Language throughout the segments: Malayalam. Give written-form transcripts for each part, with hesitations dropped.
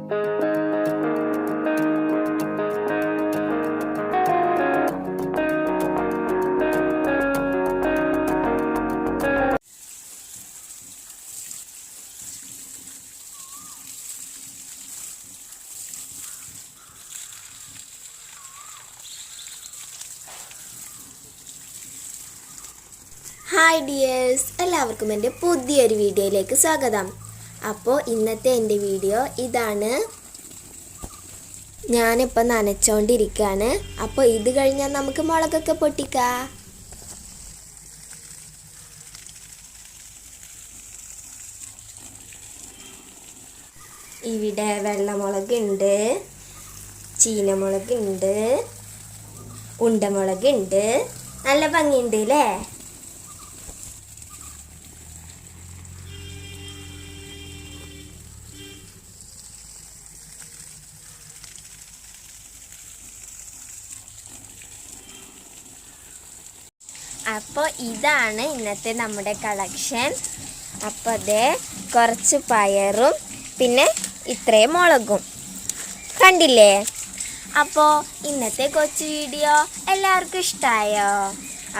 ഹായ് ഡിയേഴ്സ്, എല്ലാവർക്കും എൻ്റെ പുതിയൊരു വീഡിയോയിലേക്ക് സ്വാഗതം. അപ്പോൾ ഇന്നത്തെ എൻ്റെ വീഡിയോ ഇതാണ്. ഞാനിപ്പോൾ നനച്ചോണ്ടിരിക്കുകയാണ്. അപ്പോൾ ഇത് കഴിഞ്ഞാൽ നമുക്ക് മുളകൊക്കെ പൊട്ടിക്കാം. ഇവിടെ വെള്ളമുളകുണ്ട്, ചീനമുളകുണ്ട്, ഉണ്ടമുളകുണ്ട്. നല്ല ഭംഗിയുണ്ട് അല്ലേ? അപ്പോൾ ഇതാണ് ഇന്നത്തെ നമ്മുടെ കളക്ഷൻ. അപ്പോൾ അതേ കുറച്ച് പയറും പിന്നെ ഇത്രയും മുളകും കണ്ടില്ലേ. അപ്പോൾ ഇന്നത്തെ കൊച്ചു വീഡിയോ എല്ലാവർക്കും ഇഷ്ടമായോ?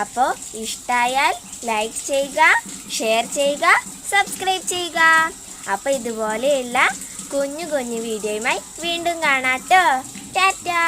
അപ്പോൾ ഇഷ്ടമായാൽ ലൈക്ക് ചെയ്യുക, ഷെയർ ചെയ്യുക, സബ്സ്ക്രൈബ് ചെയ്യുക. അപ്പോൾ ഇതുപോലെയുള്ള കുഞ്ഞു കുഞ്ഞു വീഡിയോയുമായി വീണ്ടും കാണാം ട്ടോ. ടാറ്റാ.